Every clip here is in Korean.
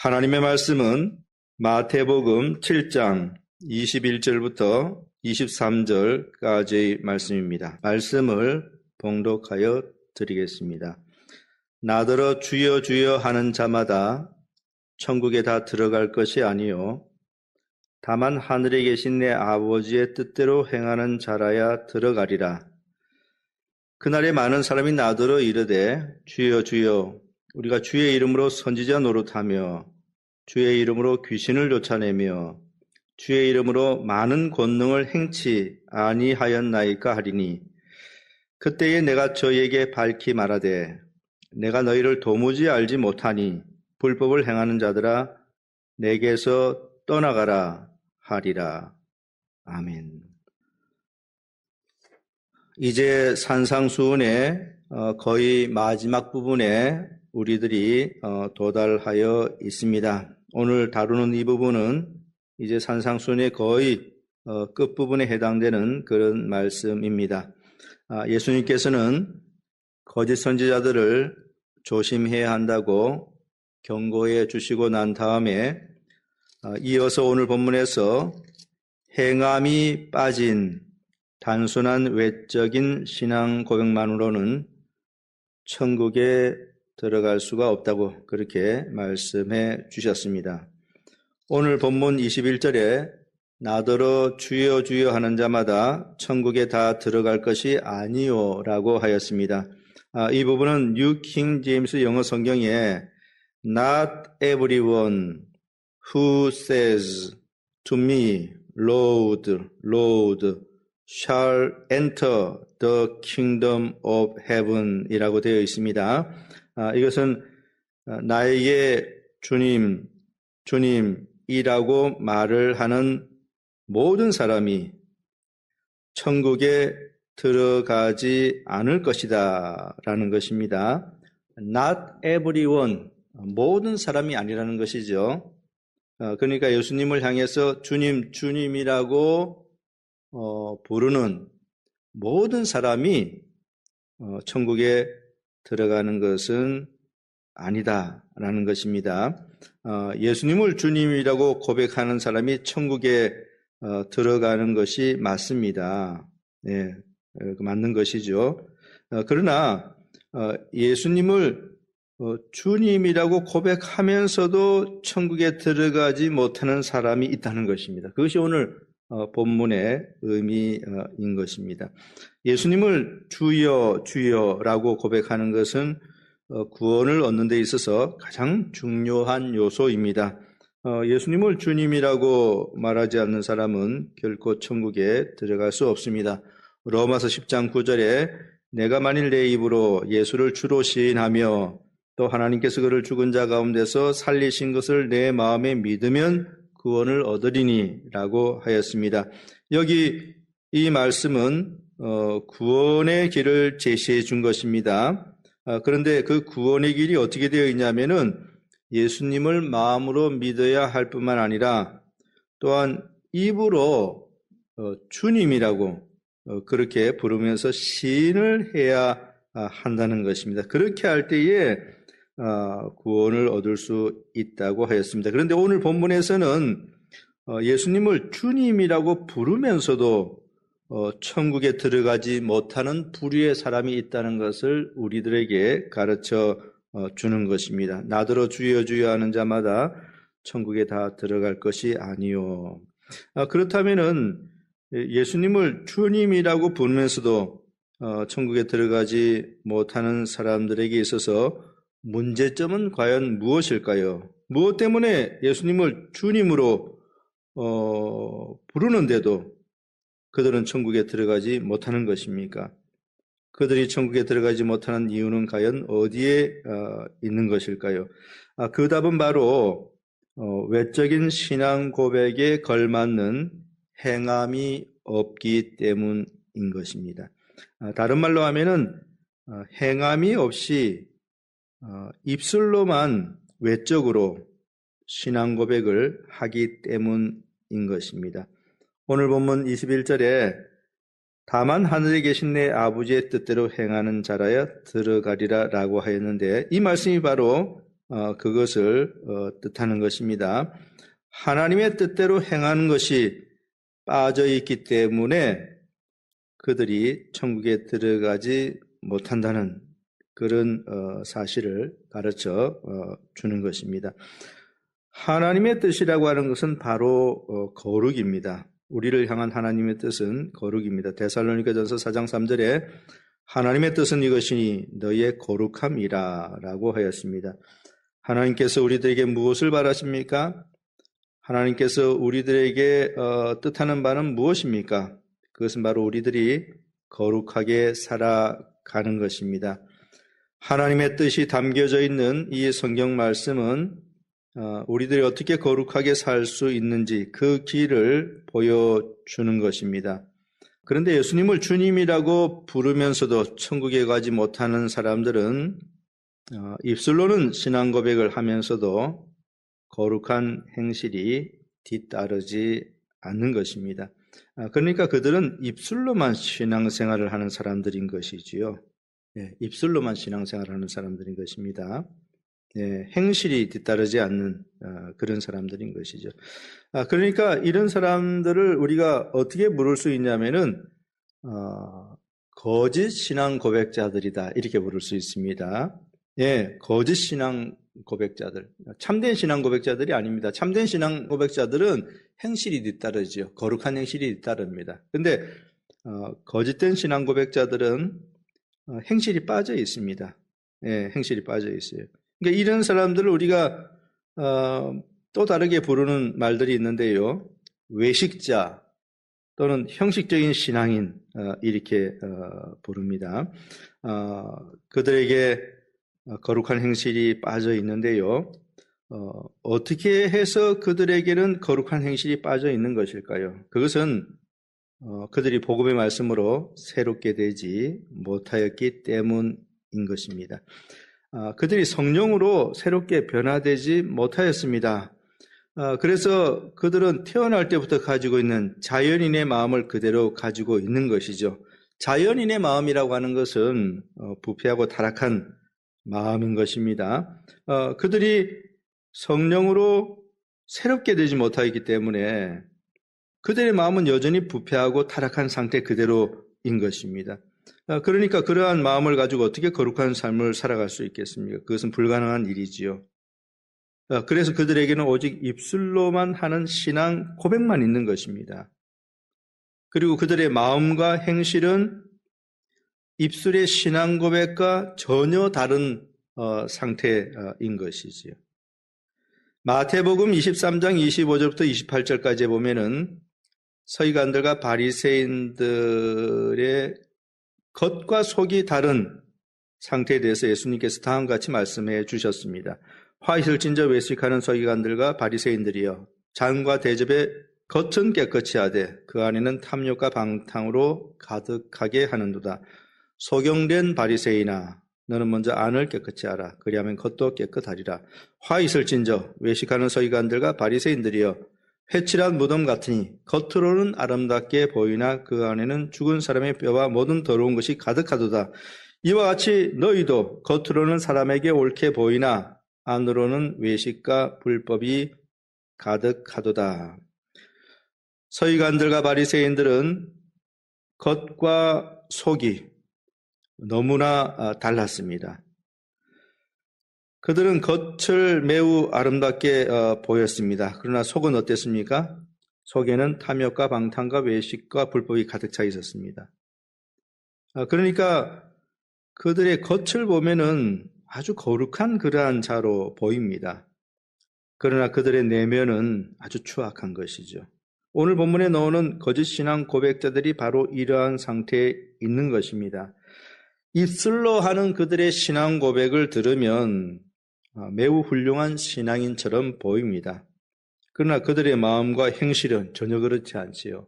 하나님의 말씀은 마태복음 7장 21절부터 23절까지의 말씀입니다. 말씀을 봉독하여 드리겠습니다. 나더러 주여 주여 하는 자마다 천국에 다 들어갈 것이 아니요 다만 하늘에 계신 내 아버지의 뜻대로 행하는 자라야 들어가리라. 그날에 많은 사람이 나더러 이르되 주여 주여 우리가 주의 이름으로 선지자 노릇하며 주의 이름으로 귀신을 쫓아내며 주의 이름으로 많은 권능을 행치 아니하였나이까 하리니 그때에 내가 저희에게 밝히 말하되 내가 너희를 도무지 알지 못하니 불법을 행하는 자들아 내게서 떠나가라 하리라. 아멘. 이제 산상수훈의 거의 마지막 부분에 우리들이 도달하여 있습니다. 오늘 다루는 이 부분은 이제 산상수훈의 거의 끝부분에 해당되는 그런 말씀입니다. 예수님께서는 거짓 선지자들을 조심해야 한다고 경고해 주시고 난 다음에 이어서 오늘 본문에서 행함이 빠진 단순한 외적인 신앙 고백만으로는 천국에 들어갈 수가 없다고 그렇게 말씀해 주셨습니다. 오늘 본문 21절에 나더러 주여 주여 하는 자마다 천국에 다 들어갈 것이 아니요 라고 하였습니다. 이 부분은 뉴 킹 제임스 영어 성경에 Not everyone who says to me, Lord, Lord, shall enter the kingdom of heaven 이라고 되어 있습니다. 이것은 나에게 주님, 주님이라고 말을 하는 모든 사람이 천국에 들어가지 않을 것이다 라는 것입니다. Not everyone, 모든 사람이 아니라는 것이죠. 그러니까 예수님을 향해서 주님, 주님이라고 부르는 모든 사람이 천국에 들어가는 것은 아니다라는 것입니다. 예수님을 주님이라고 고백하는 사람이 천국에 들어가는 것이 맞습니다. 네, 맞는 것이죠. 그러나 예수님을 주님이라고 고백하면서도 천국에 들어가지 못하는 사람이 있다는 것입니다. 그것이 오늘 본문의 의미인 것입니다. 예수님을 주여 주여라고 고백하는 것은 구원을 얻는 데 있어서 가장 중요한 요소입니다. 예수님을 주님이라고 말하지 않는 사람은 결코 천국에 들어갈 수 없습니다. 로마서 10장 9절에 내가 만일 내 입으로 예수를 주로 시인하며 또 하나님께서 그를 죽은 자 가운데서 살리신 것을 내 마음에 믿으면 구원을 얻으리니 라고 하였습니다. 여기 이 말씀은 구원의 길을 제시해 준 것입니다. 그런데 그 구원의 길이 어떻게 되어 있냐면은 예수님을 마음으로 믿어야 할 뿐만 아니라 또한 입으로 주님이라고 그렇게 부르면서 시인을 해야 한다는 것입니다. 그렇게 할 때에 구원을 얻을 수 있다고 하였습니다. 그런데 오늘 본문에서는 예수님을 주님이라고 부르면서도 천국에 들어가지 못하는 부류의 사람이 있다는 것을 우리들에게 가르쳐 주는 것입니다. 나더러 주여 주여 하는 자마다 천국에 다 들어갈 것이 아니요. 그렇다면은 예수님을 주님이라고 부르면서도 천국에 들어가지 못하는 사람들에게 있어서 문제점은 과연 무엇일까요? 무엇 때문에 예수님을 주님으로 부르는데도 그들은 천국에 들어가지 못하는 것입니까? 그들이 천국에 들어가지 못하는 이유는 과연 어디에 있는 것일까요? 그 답은 바로 외적인 신앙 고백에 걸맞는 행함이 없기 때문인 것입니다. 다른 말로 하면은 행함이 없이 입술로만 외적으로 신앙 고백을 하기 때문인 것입니다. 오늘 본문 21절에 다만 하늘에 계신 내 아버지의 뜻대로 행하는 자라야 들어가리라 라고 하였는데 이 말씀이 바로 그것을 뜻하는 것입니다. 하나님의 뜻대로 행하는 것이 빠져 있기 때문에 그들이 천국에 들어가지 못한다는 그런 사실을 가르쳐 주는 것입니다. 하나님의 뜻이라고 하는 것은 바로 거룩입니다. 우리를 향한 하나님의 뜻은 거룩입니다. 데살로니가전서 4장 3절에 하나님의 뜻은 이것이니 너희의 거룩함이라 라고 하였습니다. 하나님께서 우리들에게 무엇을 바라십니까? 하나님께서 우리들에게 뜻하는 바는 무엇입니까? 그것은 바로 우리들이 거룩하게 살아가는 것입니다. 하나님의 뜻이 담겨져 있는 이 성경 말씀은 우리들이 어떻게 거룩하게 살 수 있는지 그 길을 보여주는 것입니다. 그런데 예수님을 주님이라고 부르면서도 천국에 가지 못하는 사람들은 입술로는 신앙 고백을 하면서도 거룩한 행실이 뒤따르지 않는 것입니다. 그러니까 그들은 입술로만 신앙생활을 하는 사람들인 것이지요. 입술로만 신앙생활을 하는 사람들인 것입니다. 행실이 뒤따르지 않는 그런 사람들인 것이죠. 그러니까 이런 사람들을 우리가 어떻게 부를 수 있냐면은 거짓 신앙 고백자들이다 이렇게 부를 수 있습니다. 거짓 신앙 고백자들, 참된 신앙 고백자들이 아닙니다. 참된 신앙 고백자들은 행실이 뒤따르죠. 거룩한 행실이 뒤따릅니다. 그런데 거짓된 신앙 고백자들은 행실이 빠져 있습니다. 행실이 빠져 있어요. 그러니까 이런 사람들을 우리가 또 다르게 부르는 말들이 있는데요. 외식자 또는 형식적인 신앙인 이렇게 부릅니다. 그들에게 거룩한 행실이 빠져 있는데요. 어떻게 해서 그들에게는 거룩한 행실이 빠져 있는 것일까요? 그것은 그들이 복음의 말씀으로 새롭게 되지 못하였기 때문인 것입니다. 그들이 성령으로 새롭게 변화되지 못하였습니다. 그래서 그들은 태어날 때부터 가지고 있는 자연인의 마음을 그대로 가지고 있는 것이죠. 자연인의 마음이라고 하는 것은 부패하고 타락한 마음인 것입니다. 그들이 성령으로 새롭게 되지 못하였기 때문에 그들의 마음은 여전히 부패하고 타락한 상태 그대로인 것입니다. 그러니까 그러한 마음을 가지고 어떻게 거룩한 삶을 살아갈 수 있겠습니까? 그것은 불가능한 일이지요. 그래서 그들에게는 오직 입술로만 하는 신앙 고백만 있는 것입니다. 그리고 그들의 마음과 행실은 입술의 신앙 고백과 전혀 다른 상태인 것이지요. 마태복음 23장 25절부터 28절까지 보면은 서기관들과 바리새인들의 겉과 속이 다른 상태에 대해서 예수님께서 다음과 같이 말씀해 주셨습니다. 화 있을 진저 외식하는 서기관들과 바리새인들이여 잔과 대접에 겉은 깨끗이 하되 그 안에는 탐욕과 방탕으로 가득하게 하는도다. 소경된 바리새인아 너는 먼저 안을 깨끗이 하라. 그리하면 겉도 깨끗하리라. 화 있을 진저 외식하는 서기관들과 바리새인들이여 회칠한 무덤 같으니 겉으로는 아름답게 보이나 그 안에는 죽은 사람의 뼈와 모든 더러운 것이 가득하도다. 이와 같이 너희도 겉으로는 사람에게 옳게 보이나 안으로는 외식과 불법이 가득하도다. 서기관들과 바리새인들은 겉과 속이 너무나 달랐습니다. 그들은 겉을 매우 아름답게 보였습니다. 그러나 속은 어땠습니까? 속에는 탐욕과 방탕과 외식과 불법이 가득 차 있었습니다. 그러니까 그들의 겉을 보면은 아주 거룩한 그러한 자로 보입니다. 그러나 그들의 내면은 아주 추악한 것이죠. 오늘 본문에 나오는 거짓 신앙 고백자들이 바로 이러한 상태에 있는 것입니다. 입술로 하는 그들의 신앙 고백을 들으면 매우 훌륭한 신앙인처럼 보입니다. 그러나 그들의 마음과 행실은 전혀 그렇지 않지요.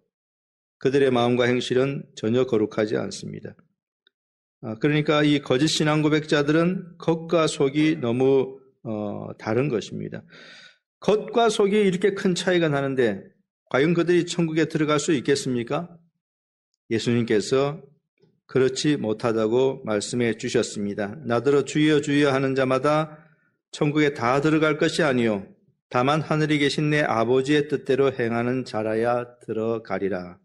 그들의 마음과 행실은 전혀 거룩하지 않습니다. 그러니까 이 거짓 신앙 고백자들은 겉과 속이 너무 다른 것입니다. 겉과 속이 이렇게 큰 차이가 나는데 과연 그들이 천국에 들어갈 수 있겠습니까? 예수님께서 그렇지 못하다고 말씀해 주셨습니다. 나더러 주여 주여 하는 자마다 천국에 다 들어갈 것이 아니요 다만 하늘에 계신 내 아버지의 뜻대로 행하는 자라야 들어가리라.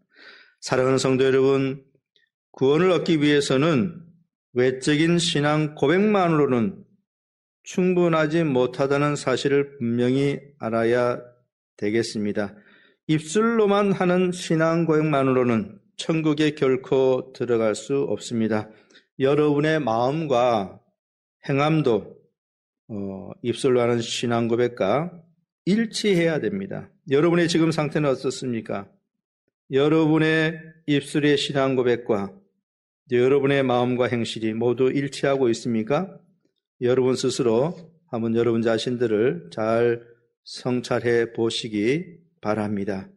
사랑하는 성도 여러분, 구원을 얻기 위해서는 외적인 신앙 고백만으로는 충분하지 못하다는 사실을 분명히 알아야 되겠습니다. 입술로만 하는 신앙 고백만으로는 천국에 결코 들어갈 수 없습니다. 여러분의 마음과 행함도 입술로 하는 신앙 고백과 일치해야 됩니다. 여러분의 지금 상태는 어떻습니까? 여러분의 입술의 신앙 고백과 여러분의 마음과 행실이 모두 일치하고 있습니까? 여러분 스스로 한번 여러분 자신들을 잘 성찰해 보시기 바랍니다.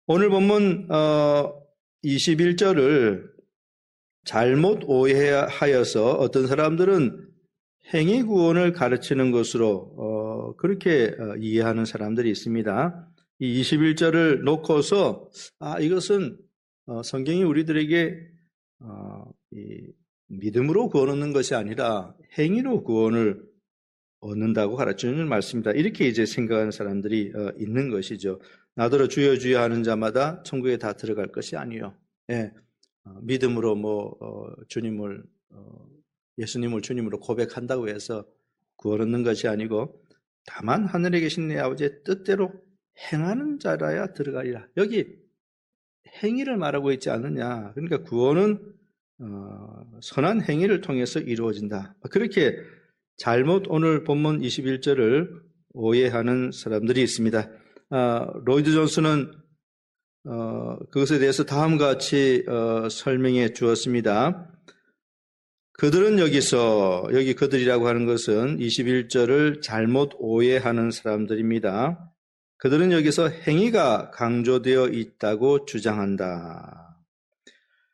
오늘 본문 21절을 잘못 오해하여서 어떤 사람들은 행위 구원을 가르치는 것으로 그렇게 이해하는 사람들이 있습니다. 이 21절을 놓고서 이것은 성경이 우리들에게 이 믿음으로 구원 얻는 것이 아니라 행위로 구원을 얻는다고 가르치는 말씀입니다. 이렇게 이제 생각하는 사람들이 있는 것이죠. 나더러 주여 주여 하는 자마다 천국에 다 들어갈 것이 아니요. 예, 믿음으로 주님을 예수님을 주님으로 고백한다고 해서 구원 얻는 것이 아니고 다만 하늘에 계신 내 아버지의 뜻대로 행하는 자라야 들어가리라. 여기 행위를 말하고 있지 않느냐. 그러니까 구원은 선한 행위를 통해서 이루어진다. 그렇게 잘못 오늘 본문 21절을 오해하는 사람들이 있습니다. 로이드 존스는 그것에 대해서 다음과 같이 설명해 주었습니다. 그들은 여기 그들이라고 하는 것은 21절을 잘못 오해하는 사람들입니다. 그들은 여기서 행위가 강조되어 있다고 주장한다.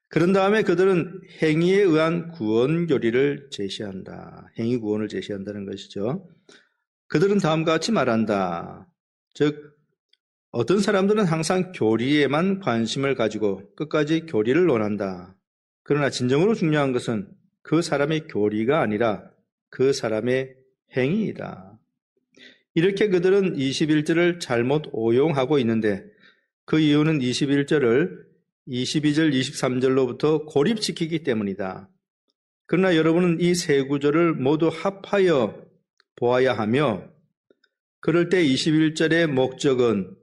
그런 다음에 그들은 행위에 의한 구원 교리를 제시한다. 행위 구원을 제시한다는 것이죠. 그들은 다음과 같이 말한다. 즉 어떤 사람들은 항상 교리에만 관심을 가지고 끝까지 교리를 논한다. 그러나 진정으로 중요한 것은 그 사람의 교리가 아니라 그 사람의 행위이다. 이렇게 그들은 21절을 잘못 오용하고 있는데 그 이유는 21절을 22절, 23절로부터 고립시키기 때문이다. 그러나 여러분은 이 세 구절을 모두 합하여 보아야 하며 그럴 때 21절의 목적은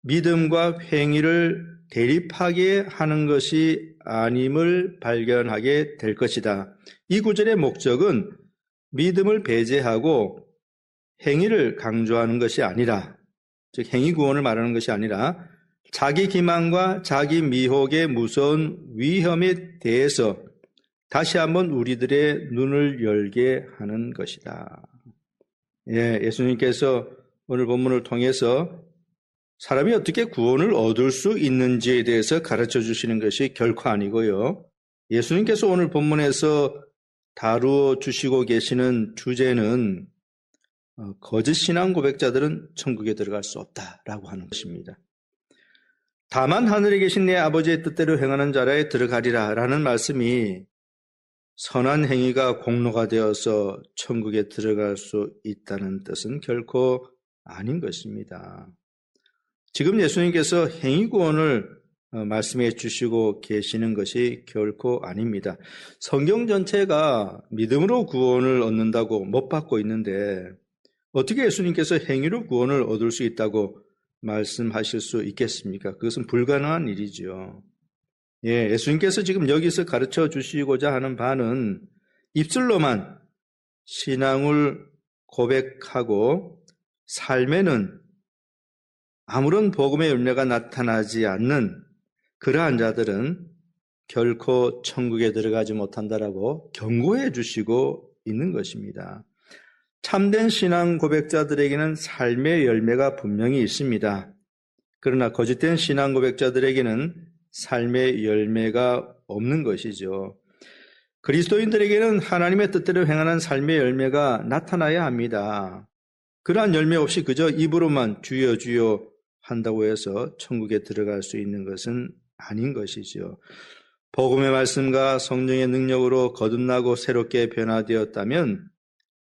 믿음과 행위를 대립하게 하는 것이 아님을 발견하게 될 것이다. 이 구절의 목적은 믿음을 배제하고 행위를 강조하는 것이 아니라, 즉 행위 구원을 말하는 것이 아니라 자기 기만과 자기 미혹의 무서운 위험에 대해서 다시 한번 우리들의 눈을 열게 하는 것이다. 예수님께서 오늘 본문을 통해서 사람이 어떻게 구원을 얻을 수 있는지에 대해서 가르쳐 주시는 것이 결코 아니고요. 예수님께서 오늘 본문에서 다루어 주시고 계시는 주제는 거짓 신앙 고백자들은 천국에 들어갈 수 없다라고 하는 것입니다. 다만 하늘에 계신 내 아버지의 뜻대로 행하는 자라에 들어가리라 라는 말씀이 선한 행위가 공로가 되어서 천국에 들어갈 수 있다는 뜻은 결코 아닌 것입니다. 지금 예수님께서 행위 구원을 말씀해 주시고 계시는 것이 결코 아닙니다. 성경 전체가 믿음으로 구원을 얻는다고 못 받고 있는데 어떻게 예수님께서 행위로 구원을 얻을 수 있다고 말씀하실 수 있겠습니까? 그것은 불가능한 일이죠. 예수님께서 지금 여기서 가르쳐 주시고자 하는 바는 입술로만 신앙을 고백하고 삶에는 아무런 복음의 열매가 나타나지 않는 그러한 자들은 결코 천국에 들어가지 못한다라고 경고해 주시고 있는 것입니다. 참된 신앙 고백자들에게는 삶의 열매가 분명히 있습니다. 그러나 거짓된 신앙 고백자들에게는 삶의 열매가 없는 것이죠. 그리스도인들에게는 하나님의 뜻대로 행하는 삶의 열매가 나타나야 합니다. 그러한 열매 없이 그저 입으로만 주여 주여 한다고 해서 천국에 들어갈 수 있는 것은 아닌 것이죠. 복음의 말씀과 성령의 능력으로 거듭나고 새롭게 변화되었다면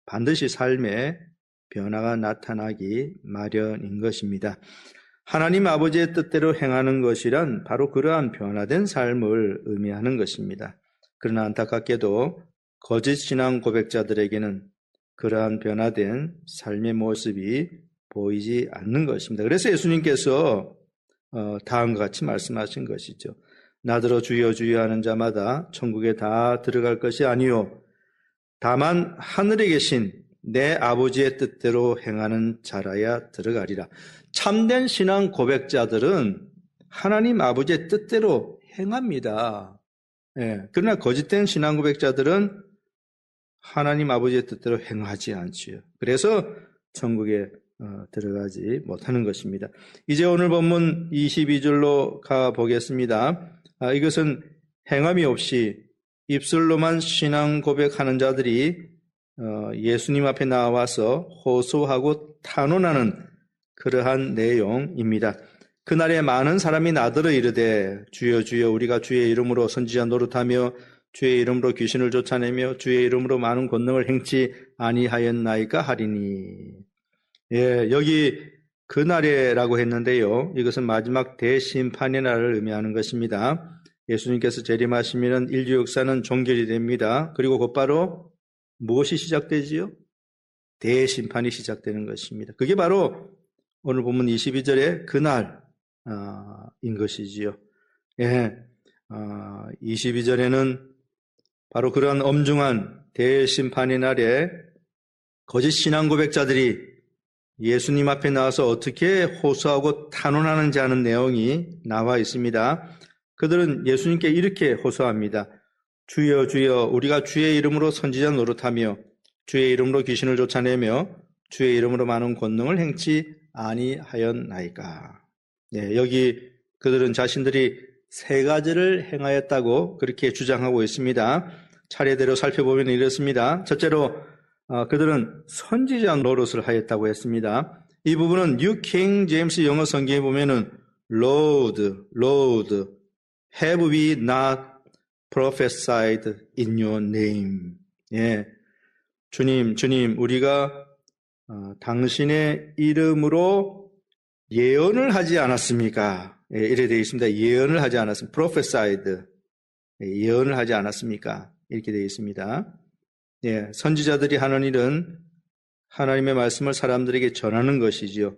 반드시 삶에 변화가 나타나기 마련인 것입니다. 하나님 아버지의 뜻대로 행하는 것이란 바로 그러한 변화된 삶을 의미하는 것입니다. 그러나 안타깝게도 거짓 신앙 고백자들에게는 그러한 변화된 삶의 모습이 보이지 않는 것입니다. 그래서 예수님께서 다음과 같이 말씀하신 것이죠. 나더러 주여 주여 하는 자마다 천국에 다 들어갈 것이 아니요 다만 하늘에 계신 내 아버지의 뜻대로 행하는 자라야 들어가리라. 참된 신앙 고백자들은 하나님 아버지의 뜻대로 행합니다. 그러나 거짓된 신앙 고백자들은 하나님 아버지의 뜻대로 행하지 않지요. 그래서 천국에 들어가지 못하는 것입니다. 이제 오늘 본문 22절로 가보겠습니다. 이것은 행함이 없이 입술로만 신앙 고백하는 자들이 예수님 앞에 나와서 호소하고 탄원하는 그러한 내용입니다. 그날에 많은 사람이 나더러 이르되 주여 주여 우리가 주의 이름으로 선지자 노릇하며 주의 이름으로 귀신을 쫓아내며 주의 이름으로 많은 권능을 행치 아니하였나이까 하리니. 여기 그날에라고 했는데요. 이것은 마지막 대심판의 날을 의미하는 것입니다. 예수님께서 재림하시면 인류 역사는 종결이 됩니다. 그리고 곧바로 무엇이 시작되지요? 대심판이 시작되는 것입니다. 그게 바로 오늘 본문 22절의 그날인 것이지요. 22절에는 바로 그러한 엄중한 대심판의 날에 거짓 신앙 고백자들이 예수님 앞에 나와서 어떻게 호소하고 탄원하는지 하는 내용이 나와 있습니다. 그들은 예수님께 이렇게 호소합니다. 주여 주여 우리가 주의 이름으로 선지자 노릇하며 주의 이름으로 귀신을 쫓아내며 주의 이름으로 많은 권능을 행치 아니하였나이까. 여기 그들은 자신들이 세 가지를 행하였다고 그렇게 주장하고 있습니다. 차례대로 살펴보면 이렇습니다. 첫째로 그들은 선지자 노릇을 하였다고 했습니다. 이 부분은 뉴 킹 제임스 영어 성경에 보면은 Lord, have we not prophesied in your name? 주님, 우리가 당신의 이름으로 예언을 하지 않았습니까? 이래 되어 있습니다. 예언을 하지 않았습니까? prophesied, 예언을 하지 않았습니까? 이렇게 되어 있습니다. 선지자들이 하는 일은 하나님의 말씀을 사람들에게 전하는 것이지요.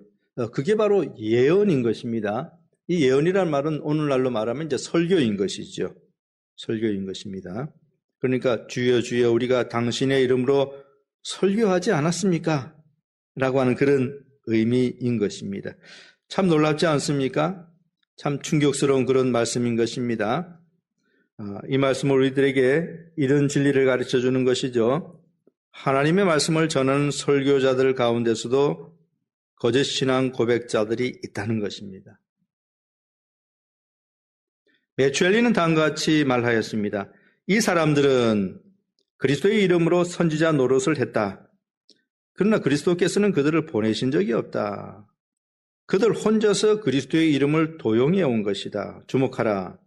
그게 바로 예언인 것입니다. 이 예언이라는 말은 오늘날로 말하면 이제 설교인 것이죠. 설교인 것입니다. 그러니까 주여 주여 우리가 당신의 이름으로 설교하지 않았습니까? 라고 하는 그런 의미인 것입니다. 참 놀랍지 않습니까? 참 충격스러운 그런 말씀인 것입니다. 이 말씀은 우리들에게 이런 진리를 가르쳐 주는 것이죠. 하나님의 말씀을 전하는 설교자들 가운데서도 거짓 신앙 고백자들이 있다는 것입니다. 메추엘리는 다음과 같이 말하였습니다. 이 사람들은 그리스도의 이름으로 선지자 노릇을 했다. 그러나 그리스도께서는 그들을 보내신 적이 없다. 그들 혼자서 그리스도의 이름을 도용해 온 것이다. 주목하라.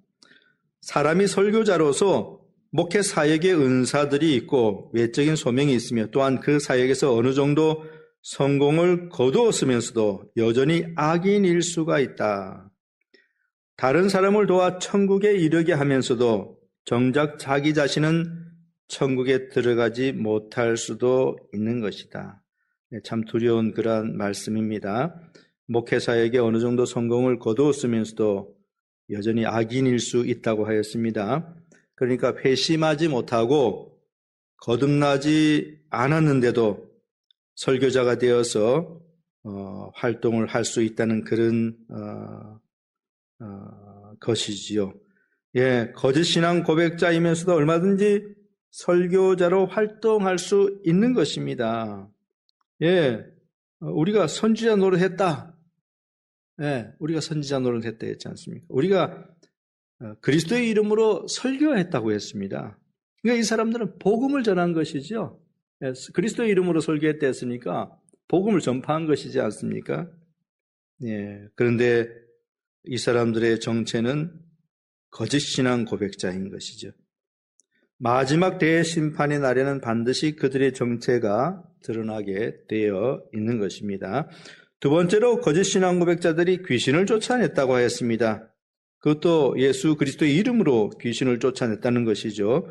사람이 설교자로서 목회 사역의 은사들이 있고 외적인 소명이 있으며 또한 그 사역에서 어느 정도 성공을 거두었으면서도 여전히 악인일 수가 있다. 다른 사람을 도와 천국에 이르게 하면서도 정작 자기 자신은 천국에 들어가지 못할 수도 있는 것이다. 참 두려운 그러한 말씀입니다. 목회 사역에 어느 정도 성공을 거두었으면서도 여전히 악인일 수 있다고 하였습니다. 그러니까 회심하지 못하고 거듭나지 않았는데도 설교자가 되어서 활동을 할 수 있다는 그런 것이지요. 거짓 신앙 고백자이면서도 얼마든지 설교자로 활동할 수 있는 것입니다. 우리가 선지자 노릇했다. 우리가 선지자 노릇했다 했지 않습니까? 우리가 그리스도의 이름으로 설교했다고 했습니다. 그러니까 이 사람들은 복음을 전한 것이죠. 그리스도의 이름으로 설교했다 했으니까 복음을 전파한 것이지 않습니까? 그런데 이 사람들의 정체는 거짓 신앙 고백자인 것이죠. 마지막 대심판의 날에는 반드시 그들의 정체가 드러나게 되어 있는 것입니다. 두 번째로 거짓 신앙 고백자들이 귀신을 쫓아냈다고 하였습니다. 그것도 예수 그리스도의 이름으로 귀신을 쫓아냈다는 것이죠.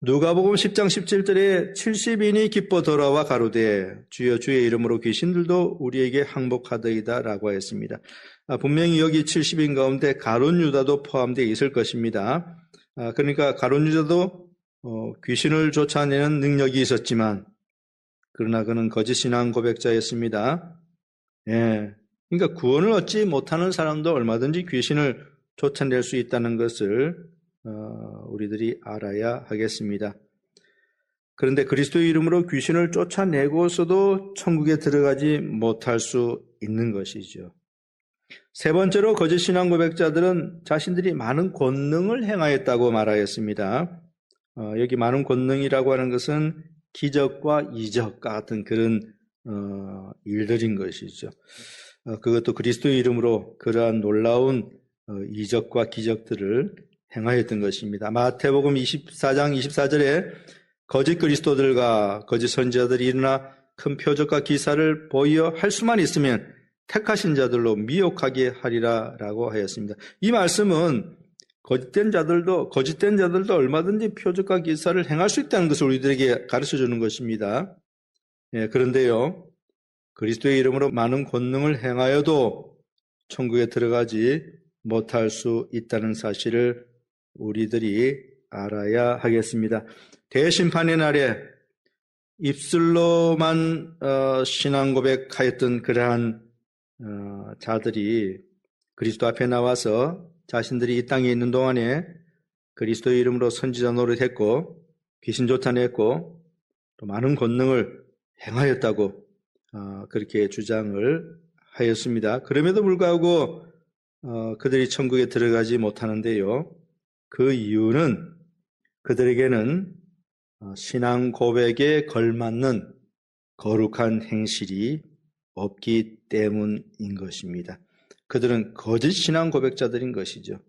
누가복음 10장 17절에 70인이 기뻐 돌아와 가로되 주여 주의 이름으로 귀신들도 우리에게 항복하더이다 라고 하였습니다. 분명히 여기 70인 가운데 가룟 유다도 포함되어 있을 것입니다. 그러니까 가룟 유다도 귀신을 쫓아내는 능력이 있었지만 그러나 그는 거짓 신앙 고백자였습니다. 그러니까 구원을 얻지 못하는 사람도 얼마든지 귀신을 쫓아낼 수 있다는 것을 우리들이 알아야 하겠습니다. 그런데 그리스도의 이름으로 귀신을 쫓아내고서도 천국에 들어가지 못할 수 있는 것이죠. 세 번째로 거짓 신앙 고백자들은 자신들이 많은 권능을 행하였다고 말하였습니다. 여기 많은 권능이라고 하는 것은 기적과 이적 같은 그런 일들인 것이죠. 그것도 그리스도의 이름으로 그러한 놀라운 이적과 기적들을 행하였던 것입니다. 마태복음 24장 24절에 거짓 그리스도들과 거짓 선지자들이 일어나 큰 표적과 기사를 보여 할 수만 있으면 택하신 자들로 미혹하게 하리라 라고 하였습니다. 이 말씀은 거짓된 자들도 얼마든지 표적과 기사를 행할 수 있다는 것을 우리들에게 가르쳐 주는 것입니다. 그런데요, 그리스도의 이름으로 많은 권능을 행하여도 천국에 들어가지 못할 수 있다는 사실을 우리들이 알아야 하겠습니다. 대심판의 날에 입술로만 신앙 고백하였던 그러한 자들이 그리스도 앞에 나와서 자신들이 이 땅에 있는 동안에 그리스도의 이름으로 선지자 노릇했고 귀신 쫓아냈고 또 많은 권능을 행하였다고 그렇게 주장을 하였습니다. 그럼에도 불구하고 그들이 천국에 들어가지 못하는데요. 그 이유는 그들에게는 신앙 고백에 걸맞는 거룩한 행실이 없기 때문인 것입니다. 그들은 거짓 신앙 고백자들인 것이죠.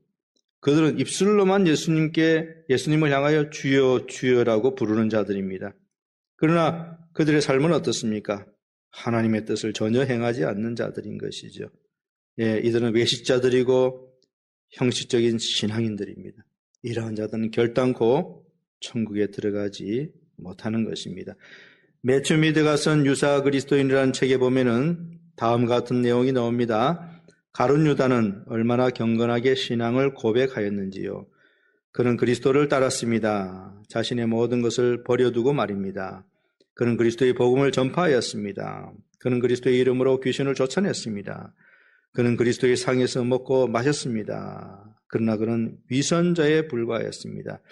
그들은 입술로만 예수님을 향하여 주여 주여라고 부르는 자들입니다. 그러나 그들의 삶은 어떻습니까? 하나님의 뜻을 전혀 행하지 않는 자들인 것이죠. 이들은 외식자들이고 형식적인 신앙인들입니다. 이러한 자들은 결단코 천국에 들어가지 못하는 것입니다. 매튜 미드가 쓴 유사 그리스도인이라는 책에 보면은 다음과 같은 내용이 나옵니다. 가룟 유다는 얼마나 경건하게 신앙을 고백하였는지요. 그는 그리스도를 따랐습니다. 자신의 모든 것을 버려두고 말입니다. 그는 그리스도의 복음을 전파하였습니다. 그는 그리스도의 이름으로 귀신을 쫓아냈습니다. 그는 그리스도의 상에서 먹고 마셨습니다. 그러나 그는 위선자에 불과하였습니다.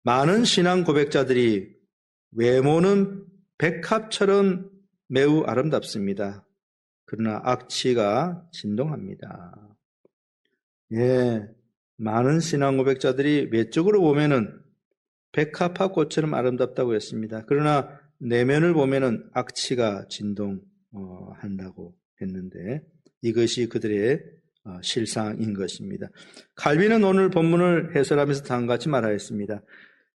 많은 신앙 고백자들이 외모는 백합처럼 매우 아름답습니다. 그러나 악취가 진동합니다. 많은 신앙 고백자들이 외적으로 보면은 백합화 꽃처럼 아름답다고 했습니다. 그러나 내면을 보면은 악취가 진동한다고 했는데 이것이 그들의 실상인 것입니다. 칼빈은 오늘 본문을 해설하면서 다음과 같이 말하였습니다.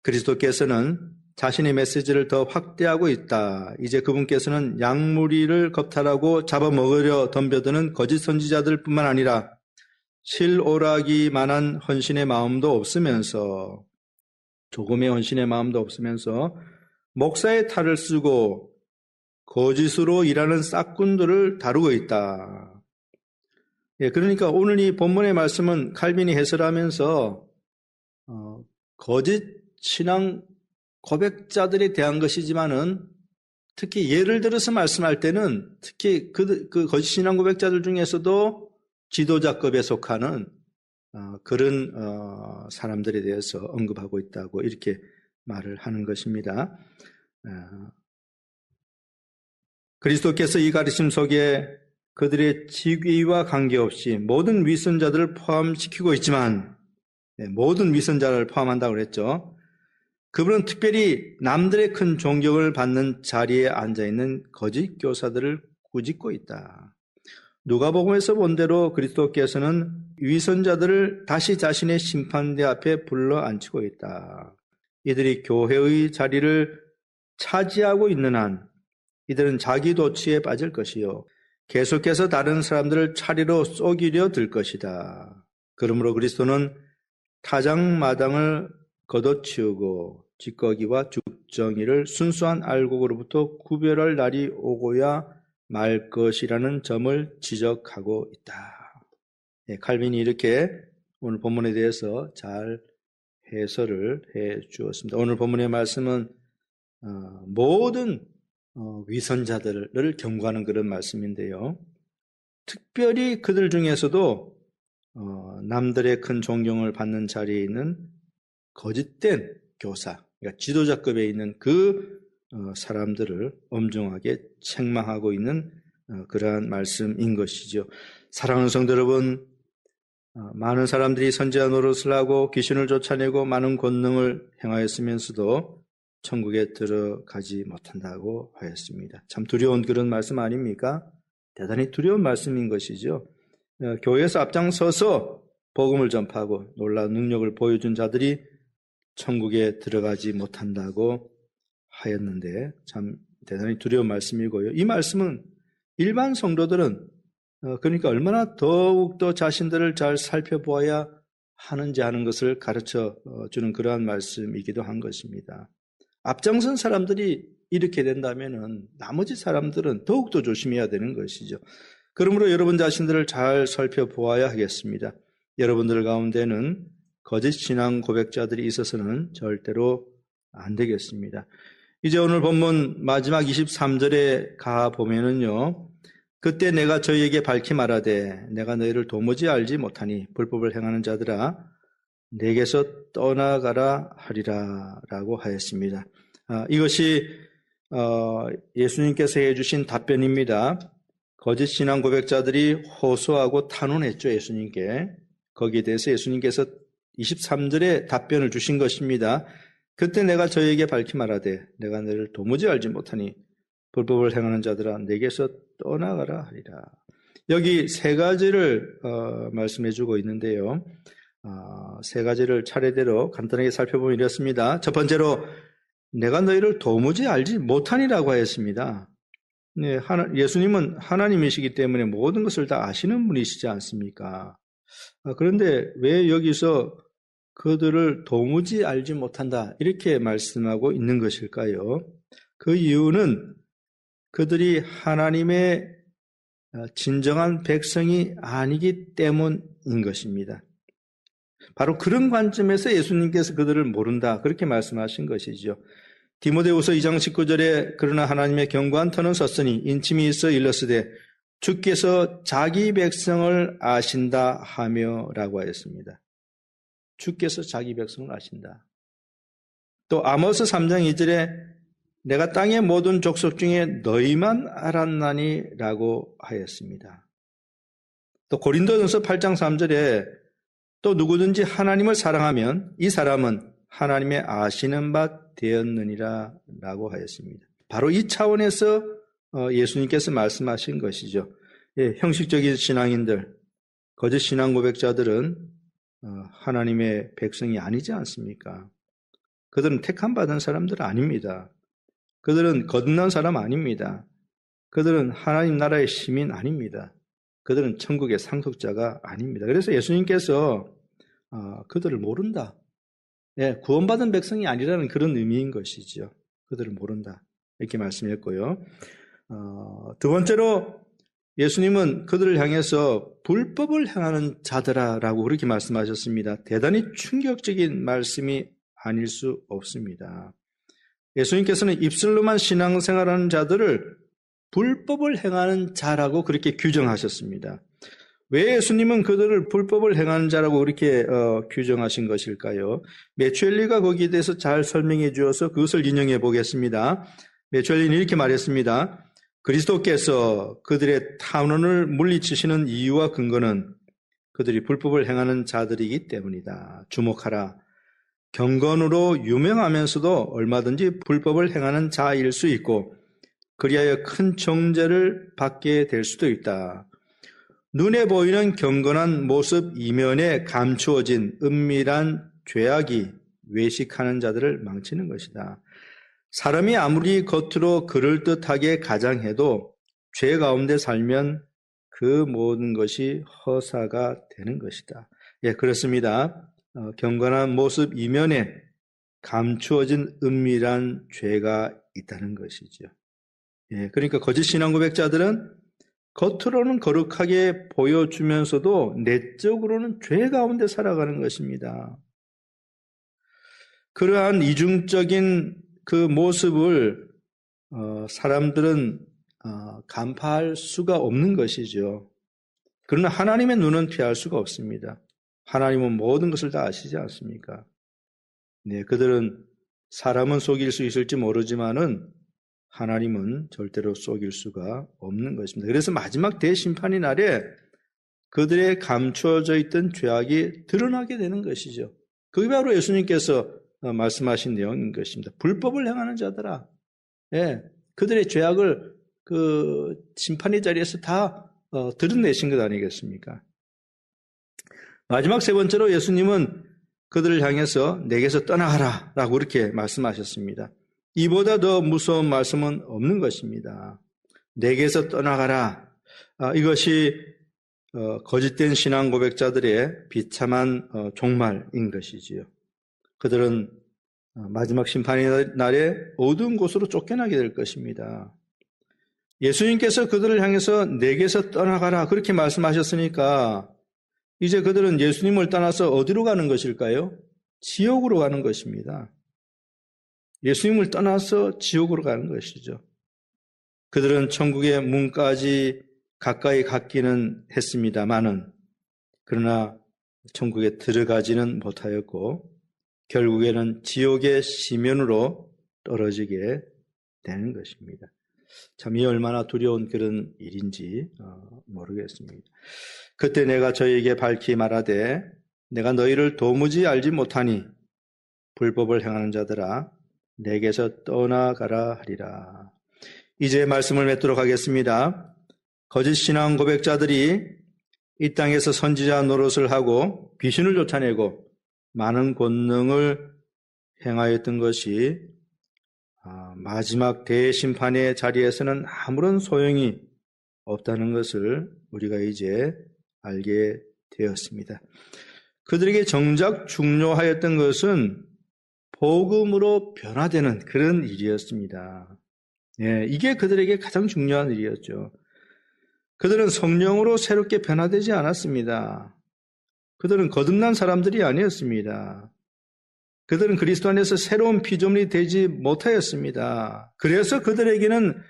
그리스도께서는 자신의 메시지를 더 확대하고 있다. 이제 그분께서는 양무리를 겁탈하고 잡아먹으려 덤벼드는 거짓 선지자들 뿐만 아니라 실오라기만한 헌신의 마음도 없으면서 조금의 헌신의 마음도 없으면서 목사의 탈을 쓰고 거짓으로 일하는 싹군들을 다루고 있다. 그러니까 오늘 이 본문의 말씀은 칼빈이 해설하면서 거짓 신앙 고백자들에 대한 것이지만은 특히 예를 들어서 말씀할 때는 특히 그 거짓 신앙 고백자들 중에서도 지도자급에 속하는 그런 사람들에 대해서 언급하고 있다고 이렇게 말을 하는 것입니다. 그리스도께서 이 가르침 속에 그들의 직위와 관계없이 모든 위선자들을 포함시키고 있지만 모든 위선자를 포함한다고 그랬죠. 그분은 특별히 남들의 큰 존경을 받는 자리에 앉아있는 거짓 교사들을 꾸짖고 있다. 누가복음에서 본 대로 그리스도께서는 위선자들을 다시 자신의 심판대 앞에 불러 앉히고 있다. 이들이 교회의 자리를 차지하고 있는 한 이들은 자기 도취에 빠질 것이요 계속해서 다른 사람들을 차례로 속이려 들 것이다. 그러므로 그리스도는 타장마당을 걷어치우고 찌꺼기와 죽정이를 순수한 알곡으로부터 구별할 날이 오고야 말 것이라는 점을 지적하고 있다. 칼빈이 이렇게 오늘 본문에 대해서 잘 해설을 해 주었습니다. 오늘 본문의 말씀은 모든 위선자들을 경고하는 그런 말씀인데요. 특별히 그들 중에서도 남들의 큰 존경을 받는 자리에 있는 거짓된 교사, 그러니까 지도자급에 있는 그 사람들을 엄중하게 책망하고 있는 그러한 말씀인 것이죠. 사랑하는 성도 여러분, 많은 사람들이 선지자 노릇을 하고 귀신을 쫓아내고 많은 권능을 행하였으면서도 천국에 들어가지 못한다고 하였습니다. 참 두려운 그런 말씀 아닙니까? 대단히 두려운 말씀인 것이죠. 교회에서 앞장서서 복음을 전파하고 놀라운 능력을 보여준 자들이 천국에 들어가지 못한다고 하였는데 참 대단히 두려운 말씀이고요. 이 말씀은 일반 성도들은 그러니까 얼마나 더욱더 자신들을 잘 살펴보아야 하는지 하는 것을 가르쳐 주는 그러한 말씀이기도 한 것입니다. 앞장선 사람들이 이렇게 된다면 나머지 사람들은 더욱더 조심해야 되는 것이죠. 그러므로 여러분 자신들을 잘 살펴보아야 하겠습니다. 여러분들 가운데는 거짓 신앙 고백자들이 있어서는 절대로 안 되겠습니다. 이제 오늘 본문 마지막 23절에 가보면은요. 그때 내가 저희에게 밝히 말하되 내가 너희를 도무지 알지 못하니 불법을 행하는 자들아 내게서 떠나가라 하리라 라고 하였습니다. 이것이 예수님께서 해주신 답변입니다. 거짓 신앙 고백자들이 호소하고 탄원했죠. 예수님께. 거기에 대해서 예수님께서 23절에 답변을 주신 것입니다. 그때 내가 저희에게 밝히 말하되 내가 너희를 도무지 알지 못하니 불법을 행하는 자들아 내게서 떠나가라 하리라. 여기 세 가지를 말씀해 주고 있는데요. 세 가지를 차례대로 간단하게 살펴보면 이렇습니다. 첫 번째로 내가 너희를 도무지 알지 못하니라고 하였습니다. 네, 예수님은 하나님이시기 때문에 모든 것을 다 아시는 분이시지 않습니까? 그런데 왜 여기서 그들을 도무지 알지 못한다 이렇게 말씀하고 있는 것일까요? 그 이유는 그들이 하나님의 진정한 백성이 아니기 때문인 것입니다. 바로 그런 관점에서 예수님께서 그들을 모른다 그렇게 말씀하신 것이죠. 디모데후서 2장 19절에 그러나 하나님의 견고한 터는 섰으니 인침이 있어 일렀으되 주께서 자기 백성을 아신다 하며 라고 하였습니다. 주께서 자기 백성을 아신다. 또 아모스 3장 2절에 내가 땅의 모든 족속 중에 너희만 알았나니 라고 하였습니다. 또 고린도전서 8장 3절에 또 누구든지 하나님을 사랑하면 이 사람은 하나님의 아시는 바 되었느니라 라고 하였습니다. 바로 이 차원에서 예수님께서 말씀하신 것이죠. 형식적인 신앙인들, 거짓 신앙 고백자들은 하나님의 백성이 아니지 않습니까? 그들은 택함 받은 사람들 아닙니다. 그들은 거듭난 사람 아닙니다. 그들은 하나님 나라의 시민 아닙니다. 그들은 천국의 상속자가 아닙니다. 그래서 예수님께서 그들을 모른다. 구원받은 백성이 아니라는 그런 의미인 것이죠. 그들을 모른다. 이렇게 말씀했고요. 두 번째로 예수님은 그들을 향해서 불법을 행하는 자들아라고 그렇게 말씀하셨습니다. 대단히 충격적인 말씀이 아닐 수 없습니다. 예수님께서는 입술로만 신앙생활하는 자들을 불법을 행하는 자라고 그렇게 규정하셨습니다. 왜 예수님은 그들을 불법을 행하는 자라고 그렇게 규정하신 것일까요? 메추엘리가 거기에 대해서 잘 설명해 주어서 그것을 인용해 보겠습니다. 메추엘리는 이렇게 말했습니다. 그리스도께서 그들의 탄원을 물리치시는 이유와 근거는 그들이 불법을 행하는 자들이기 때문이다. 주목하라. 경건으로 유명하면서도 얼마든지 불법을 행하는 자일 수 있고 그리하여 큰 정죄를 받게 될 수도 있다. 눈에 보이는 경건한 모습 이면에 감추어진 은밀한 죄악이 외식하는 자들을 망치는 것이다. 사람이 아무리 겉으로 그럴듯하게 가장해도 죄 가운데 살면 그 모든 것이 허사가 되는 것이다. 예, 그렇습니다. 경건한 모습 이면에 감추어진 은밀한 죄가 있다는 것이죠. 예, 그러니까 거짓 신앙 고백자들은 겉으로는 거룩하게 보여주면서도 내적으로는 죄 가운데 살아가는 것입니다. 그러한 이중적인 그 모습을 사람들은 간파할 수가 없는 것이죠. 그러나 하나님의 눈은 피할 수가 없습니다. 하나님은 모든 것을 다 아시지 않습니까? 네, 그들은 사람은 속일 수 있을지 모르지만은 하나님은 절대로 속일 수가 없는 것입니다. 그래서 마지막 대심판의 날에 그들의 감추어져 있던 죄악이 드러나게 되는 것이죠. 그게 바로 예수님께서 말씀하신 내용인 것입니다. 불법을 행하는 자들아, 예, 그들의 죄악을 그 심판의 자리에서 다 드러내신 것 아니겠습니까? 마지막 세 번째로 예수님은 그들을 향해서 내게서 떠나가라 라고 그렇게 말씀하셨습니다. 이보다 더 무서운 말씀은 없는 것입니다. 내게서 떠나가라. 이것이 거짓된 신앙 고백자들의 비참한 종말인 것이지요. 그들은 마지막 심판의 날에 어두운 곳으로 쫓겨나게 될 것입니다. 예수님께서 그들을 향해서 내게서 떠나가라 그렇게 말씀하셨으니까 이제 그들은 예수님을 떠나서 어디로 가는 것일까요? 지옥으로 가는 것입니다. 예수님을 떠나서 지옥으로 가는 것이죠. 그들은 천국의 문까지 가까이 갔기는 했습니다마는 그러나 천국에 들어가지는 못하였고 결국에는 지옥의 시면으로 떨어지게 되는 것입니다. 참 이 얼마나 두려운 그런 일인지 모르겠습니다. 그때 내가 저에게 밝히 말하되 내가 너희를 도무지 알지 못하니 불법을 행하는 자들아 내게서 떠나가라 하리라. 이제 말씀을 맺도록 하겠습니다. 거짓 신앙 고백자들이 이 땅에서 선지자 노릇을 하고 귀신을 쫓아내고 많은 권능을 행하였던 것이 마지막 대심판의 자리에서는 아무런 소용이 없다는 것을 우리가 이제 알게 되었습니다. 그들에게 정작 중요하였던 것은 복음으로 변화되는 그런 일이었습니다. 예, 이게 그들에게 가장 중요한 일이었죠. 그들은 성령으로 새롭게 변화되지 않았습니다. 그들은 거듭난 사람들이 아니었습니다. 그들은 그리스도 안에서 새로운 피조물이 되지 못하였습니다. 그래서 그들에게는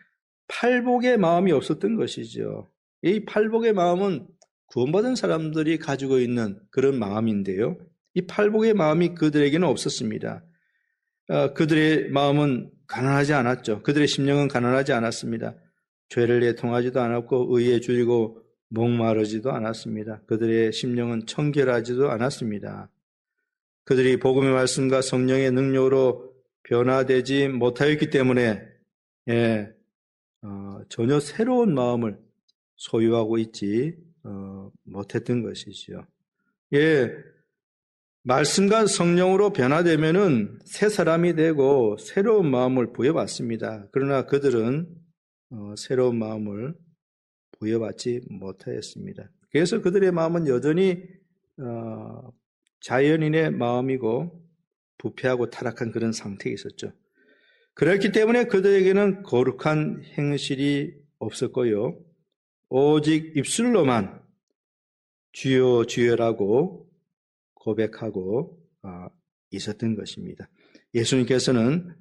팔복의 마음이 없었던 것이죠. 이 팔복의 마음은 구원받은 사람들이 가지고 있는 그런 마음인데요. 이 팔복의 마음이 그들에게는 없었습니다. 그들의 마음은 가난하지 않았죠. 그들의 심령은 가난하지 않았습니다. 죄를 내통하지도 않았고 의에 줄이고 목마르지도 않았습니다. 그들의 심령은 청결하지도 않았습니다. 그들이 복음의 말씀과 성령의 능력으로 변화되지 못하였기 때문에 전혀 새로운 마음을 소유하고 있지 못했던 것이지요. 예, 말씀과 성령으로 변화되면은 새 사람이 되고 새로운 마음을 부여받습니다. 그러나 그들은 새로운 마음을 부여받지 못하였습니다. 그래서 그들의 마음은 여전히 자연인의 마음이고 부패하고 타락한 그런 상태에 있었죠. 그렇기 때문에 그들에게는 거룩한 행실이 없었고요. 오직 입술로만 주여 주여라고 고백하고 있었던 것입니다. 예수님께서는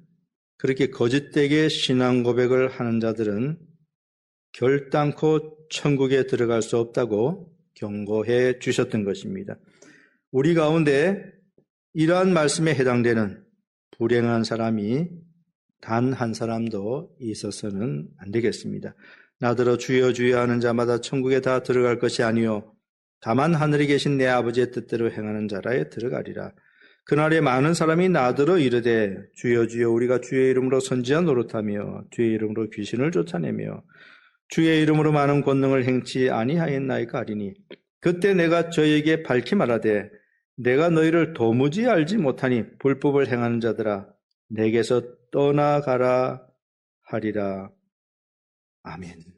그렇게 거짓되게 신앙 고백을 하는 자들은 결단코 천국에 들어갈 수 없다고 경고해 주셨던 것입니다. 우리 가운데 이러한 말씀에 해당되는 불행한 사람이 단 한 사람도 있어서는 안 되겠습니다. 나더러 주여 주여 하는 자마다 천국에 다 들어갈 것이 아니요 다만 하늘에 계신 내 아버지의 뜻대로 행하는 자라에 들어가리라. 그날에 많은 사람이 나더러 이르되 주여 주여 우리가 주의 이름으로 선지자 노릇하며 주의 이름으로 귀신을 쫓아내며 주의 이름으로 많은 권능을 행치 아니하였나이까 하리니 그때 내가 저에게 밝히 말하되 내가 너희를 도무지 알지 못하니 불법을 행하는 자들아 내게서 떠나가라 하리라. 아멘.